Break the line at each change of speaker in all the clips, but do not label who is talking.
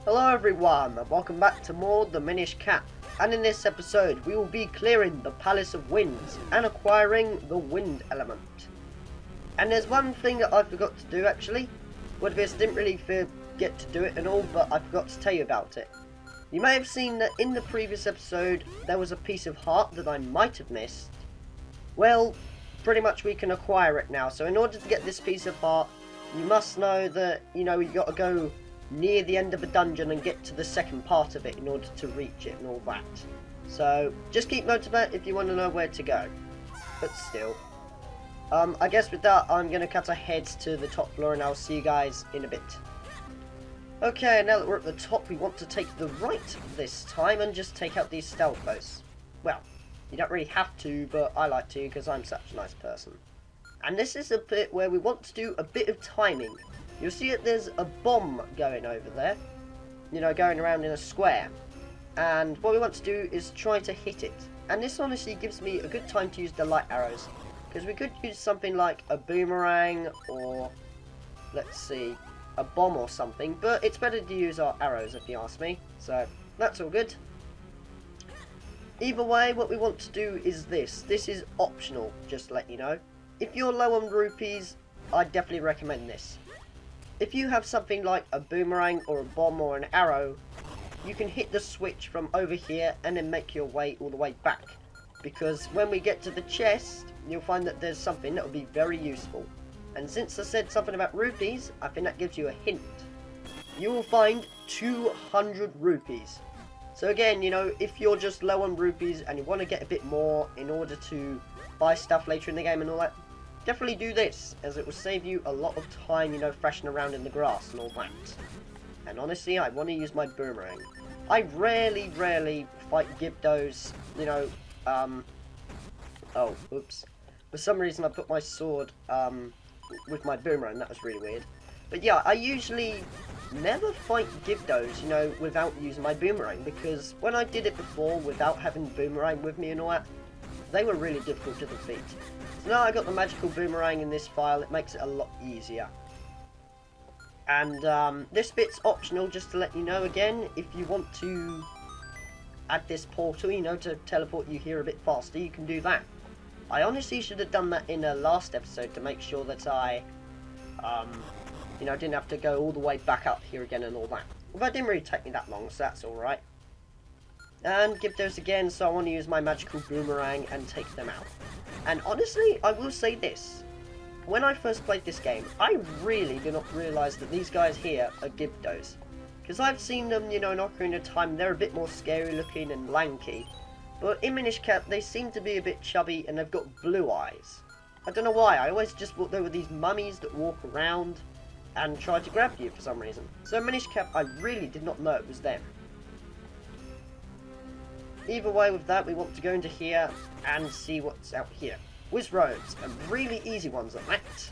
Hello everyone, and welcome back to more The Minish Cap. And in this episode, we will be clearing the Palace of Winds and acquiring the Wind element. And there's one thing that I forgot to do actually. Well, I didn't really forget to do it and all, but I forgot to tell you about it. You may have seen that in the previous episode, there was a piece of heart that I might have missed. Well, pretty much we can acquire it now. So in order to get this piece of heart, you must know that, you got to go near the end of a dungeon and get to the second part of it in order to reach it and all that. So just keep note of that if you want to know where to go. But still, I guess with that I'm going to cut ahead to the top floor and I'll see you guys in a bit. Okay, now that we're at the top, we want to take the right this time and just take out these stealth bows. Well, you don't really have to, but I like to because I'm such a nice person. And this is a bit where we want to do a bit of timing. You'll see that there's a bomb going over there, going around in a square. And what we want to do is try to hit it. And this honestly gives me a good time to use the light arrows, because we could use something like a boomerang or, let's see, a bomb or something. But it's better to use our arrows if you ask me. So that's all good. Either way, what we want to do is this. This is optional, just to let you know. If you're low on rupees, I definitely recommend this. If you have something like a boomerang or a bomb or an arrow, you can hit the switch from over here and then make your way all the way back. Because when we get to the chest, you'll find that there's something that will be very useful. And since I said something about rupees, I think that gives you a hint. You will find 200 rupees. So again, if you're just low on rupees and you want to get a bit more in order to buy stuff later in the game and all that, definitely do this, as it will save you a lot of time, thrashing around in the grass and all that. And honestly, I want to use my boomerang. I rarely fight Gibdos, oh, oops. For some reason I put my sword, with my boomerang. That was really weird. But yeah, I usually never fight Gibdos, without using my boomerang, because when I did it before without having boomerang with me and all that, they were really difficult to defeat. So now I got the magical boomerang in this file, it makes it a lot easier. And this bit's optional, just to let you know again, if you want to add this portal, to teleport you here a bit faster, you can do that. I honestly should have done that in a last episode to make sure that I, didn't have to go all the way back up here again and all that. Although it didn't really take me that long, so that's alright. And give those again, so I want to use my magical boomerang and take them out. And honestly, I will say this. When I first played this game, I really did not realise that these guys here are Gibdos. Because I've seen them, in Ocarina of Time, they're a bit more scary looking and lanky. But in Minish Cap, they seem to be a bit chubby and they've got blue eyes. I don't know why, I always just thought they were these mummies that walk around and try to grab you for some reason. So in Minish Cap, I really did not know it was them. Either way with that, we want to go into here and see what's out here. Whiz roads, and really easy ones at that.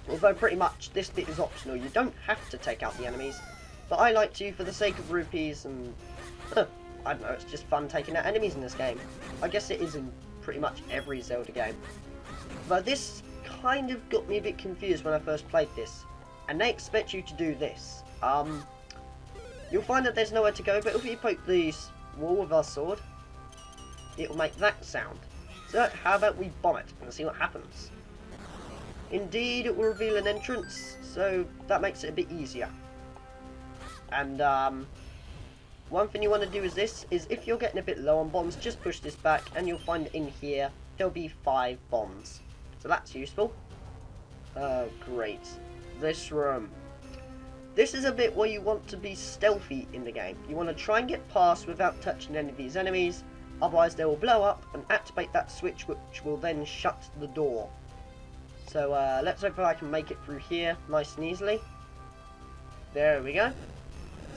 Although pretty much this bit is optional, you don't have to take out the enemies. But I like to for the sake of rupees and, I don't know, it's just fun taking out enemies in this game. I guess it is in pretty much every Zelda game. But this kind of got me a bit confused when I first played this. And they expect you to do this. You'll find that there's nowhere to go, but if you poke these wall with our sword, it will make that sound. So how about we bomb it and see what happens. Indeed, it will reveal an entrance, so that makes it a bit easier. And one thing you want to do is this, is if you're getting a bit low on bombs, just push this back and you'll find that in here there'll be 5 bombs. So that's useful. Oh great, this room. This is a bit where you want to be stealthy in the game. You want to try and get past without touching any of these enemies, otherwise they will blow up and activate that switch, which will then shut the door. So let's hope I can make it through here nice and easily. There we go.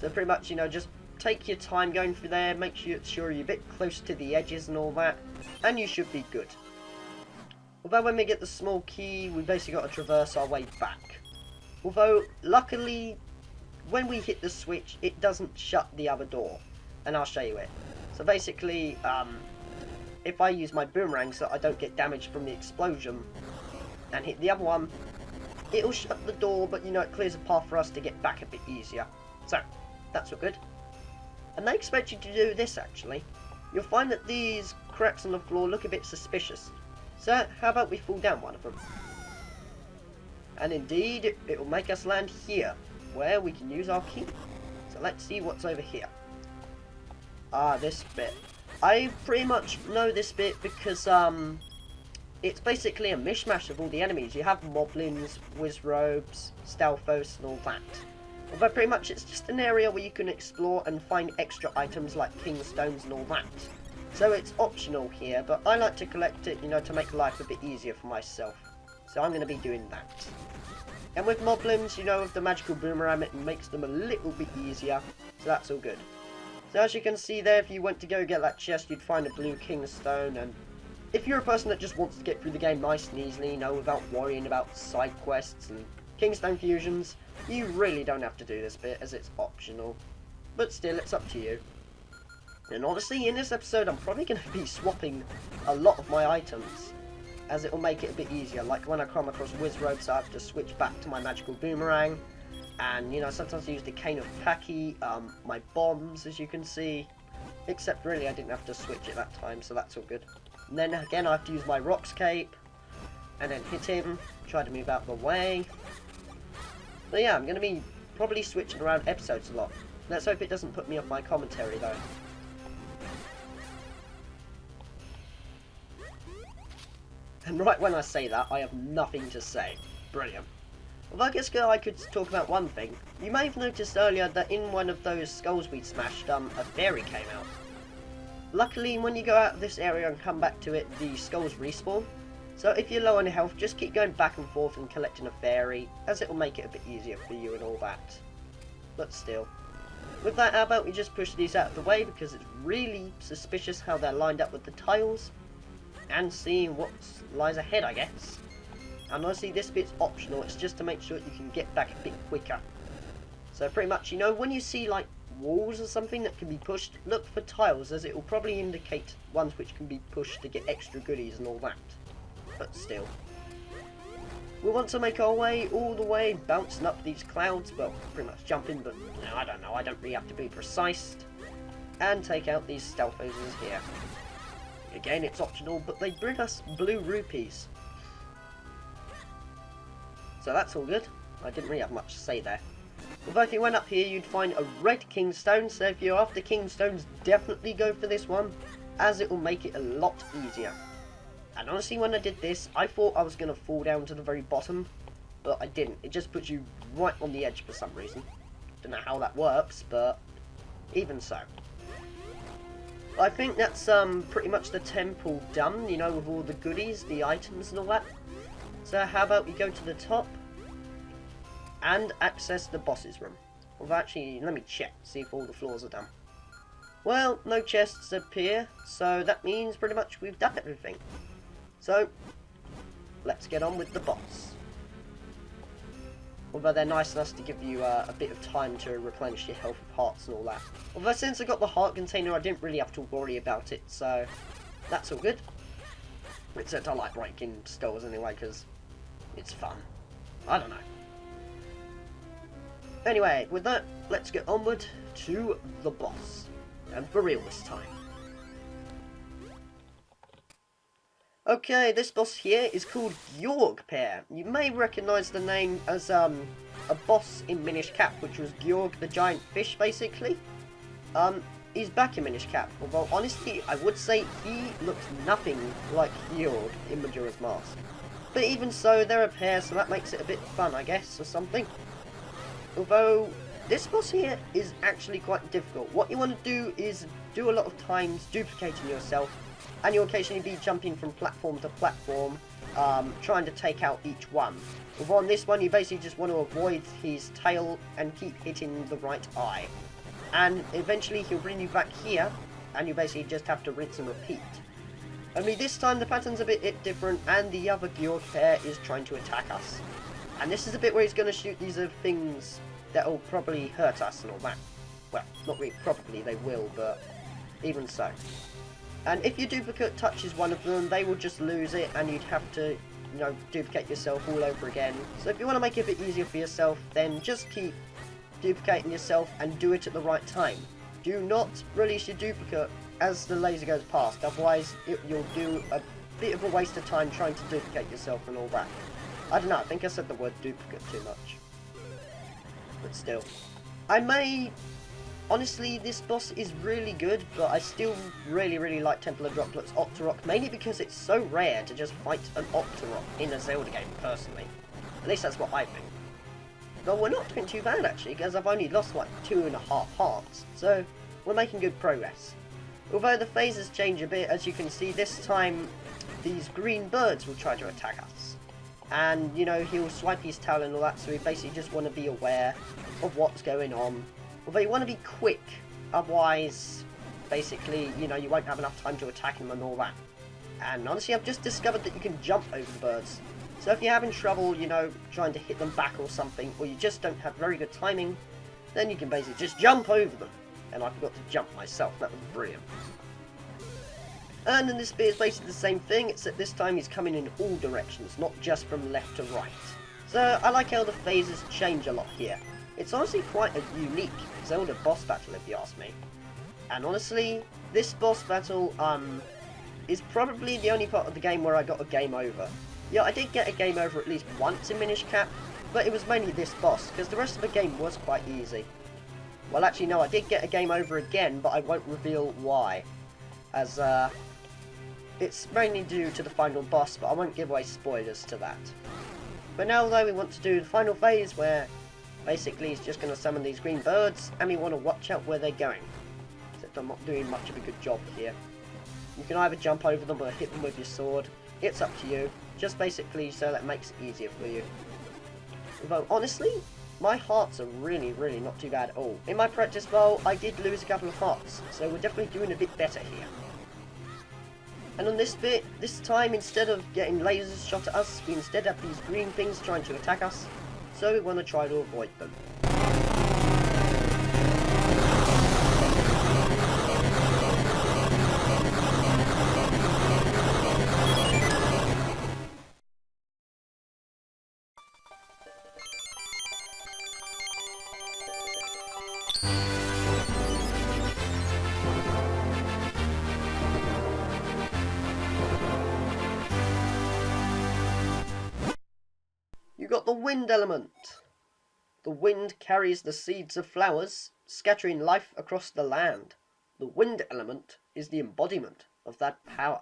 So pretty much, just take your time going through there, make sure you're a bit close to the edges and all that, and you should be good. Although when we get the small key, we basically got to traverse our way back. Although, luckily, when we hit the switch, it doesn't shut the other door. And I'll show you it. So basically, if I use my boomerang so I don't get damaged from the explosion, and hit the other one, it'll shut the door, but it clears a path for us to get back a bit easier. So, that's all good. And they expect you to do this actually. You'll find that these cracks on the floor look a bit suspicious. So how about we fall down one of them? And indeed, it will make us land here, where we can use our key. So let's see what's over here. Ah, this bit. I pretty much know this bit because it's basically a mishmash of all the enemies. You have moblins, wizrobes, stalfos and all that. Although pretty much it's just an area where you can explore and find extra items like kingstones and all that. So it's optional here, but I like to collect it, you know, to make life a bit easier for myself. So I'm going to be doing that. And with moblins, you know, with the magical boomerang, it makes them a little bit easier. So that's all good. So as you can see there, if you went to go get that chest, you'd find a blue kingstone. And if you're a person that just wants to get through the game nice and easily, you know, without worrying about side quests and kingstone fusions, you really don't have to do this bit, as it's optional. But still, it's up to you. And honestly, in this episode, I'm probably going to be swapping a lot of my items, as it will make it a bit easier. Like when I come across wizrobes, I have to switch back to my magical boomerang. And, you know, sometimes I use the cane of Paki, my bombs, as you can see. Except, really, I didn't have to switch it that time, so that's all good. And then, again, I have to use my Rock's Cape. And then hit him. Try to move out of the way. So yeah, I'm going to be probably switching around episodes a lot. Let's hope it doesn't put me off my commentary, though. And right when I say that, I have nothing to say. Brilliant. Well, I guess I could talk about one thing. You may have noticed earlier that in one of those skulls we smashed, a fairy came out. Luckily, when you go out of this area and come back to it, the skulls respawn. So if you're low on health, just keep going back and forth and collecting a fairy, as it will make it a bit easier for you and all that. But still. With that, how about we just push these out of the way, because it's really suspicious how they're lined up with the tiles. And seeing what lies ahead, I guess. And honestly, this bit's optional. It's just to make sure you can get back a bit quicker. So pretty much, you know, when you see like walls or something that can be pushed, look for tiles, as it will probably indicate ones which can be pushed to get extra goodies and all that. But still. We want to make our way all the way, bouncing up these clouds. Well, pretty much jumping, but you know, I don't know. I don't really have to be precise. And take out these stalfos here. Again, it's optional, but they bring us blue rupees. So that's all good. I didn't really have much to say there. Although if you went up here, you'd find a red kingstone. So if you're after kingstones, definitely go for this one, as it will make it a lot easier. And honestly, when I did this, I thought I was going to fall down to the very bottom, but I didn't. It just puts you right on the edge for some reason. Don't know how that works, but even so. I think that's pretty much the temple done, you know, with all the goodies, the items and all that. So how about we go to the top and access the boss's room. Well, actually, let me check, see if all the floors are done. Well, no chests appear, so that means pretty much we've done everything. So, let's get on with the boss. Although they're nice enough to give you a bit of time to replenish your health with hearts and all that. Although since I got the heart container, I didn't really have to worry about it, so that's all good. Except I like breaking skulls anyway, because it's fun. I don't know. Anyway, with that, let's get onward to the boss. And for real this time. Okay, this boss here is called Gyorg Pair. You may recognise the name as a boss in Minish Cap, which was Gyorg the giant fish, basically. He's back in Minish Cap, although honestly, I would say he looks nothing like Gyorg in Majora's Mask. But even so, they're a pair, so that makes it a bit fun, I guess, or something. Although, this boss here is actually quite difficult. What you want to do is do a lot of times duplicating yourself, and you'll occasionally be jumping from platform to platform, trying to take out each one. Although on this one, you basically just want to avoid his tail and keep hitting the right eye. And eventually he'll bring you back here, and you basically just have to rinse and repeat. Only this time the pattern's a bit different, and the other Gyorg pair is trying to attack us. And this is the bit where he's going to shoot these things that will probably hurt us and all that. Well, not really probably, they will, but even so. And if your duplicate touches one of them, they will just lose it, and you'd have to, you know, duplicate yourself all over again. So if you want to make it a bit easier for yourself, then just keep duplicating yourself and do it at the right time. Do not release your duplicate as the laser goes past, otherwise you'll do a bit of a waste of time trying to duplicate yourself and all that. I don't know, I think I said the word duplicate too much. But still. Honestly, this boss is really good, but I still really like Temple of Droplets Octorok, mainly because it's so rare to just fight an Octorok in a Zelda game, personally. At least that's what I think. But we're not doing too bad, actually, because I've only lost like 2.5 hearts, so we're making good progress. Although the phases change a bit, as you can see, this time these green birds will try to attack us. And, you know, he'll swipe his tail and all that, so we basically just want to be aware of what's going on. Although you want to be quick, otherwise, basically, you know, you won't have enough time to attack him and all that. And honestly, I've just discovered that you can jump over the birds. So if you're having trouble, you know, trying to hit them back or something, or you just don't have very good timing, then you can basically just jump over them. And I forgot to jump myself, that was brilliant. And in this bit is basically the same thing, except this time he's coming in all directions, not just from left to right. So I like how the phases change a lot here. It's honestly quite a unique Zelda boss battle if you ask me. And honestly, this boss battle is probably the only part of the game where I got a game over. Yeah, I did get a game over at least once in Minish Cap, but it was mainly this boss, because the rest of the game was quite easy. Well, actually no, I did get a game over again, but I won't reveal why. As it's mainly due to the final boss, but I won't give away spoilers to that. But now though, we want to do the final phase where basically he's just going to summon these green birds, and we want to watch out where they're going. Except I'm not doing much of a good job here. You can either jump over them or hit them with your sword. It's up to you. Just basically so that makes it easier for you. Although honestly, my hearts are really not too bad at all. In my practice bowl, I did lose a couple of hearts, so we're definitely doing a bit better here. And on this bit, this time instead of getting lasers shot at us, we instead have these green things trying to attack us. So we want to try to avoid them. You got the wind element. The wind carries the seeds of flowers, scattering life across the land. The wind element is the embodiment of that power.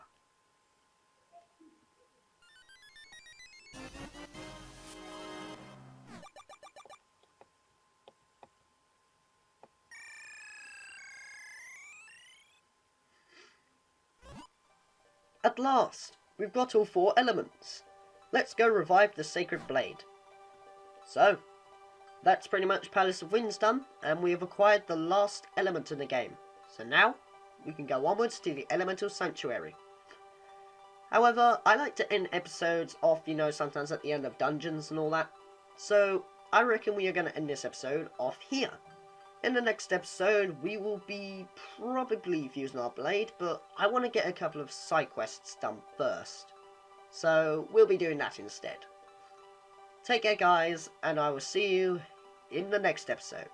At last, we've got all 4 elements. Let's go revive the Sacred Blade. So, that's pretty much Palace of Winds done, and we have acquired the last element in the game. So now, we can go onwards to the Elemental Sanctuary. However, I like to end episodes off, you know, sometimes at the end of dungeons and all that. So, I reckon we are going to end this episode off here. In the next episode, we will be probably fusing our blade, but I want to get a couple of side quests done first. So, we'll be doing that instead. Take care guys, and I will see you in the next episode.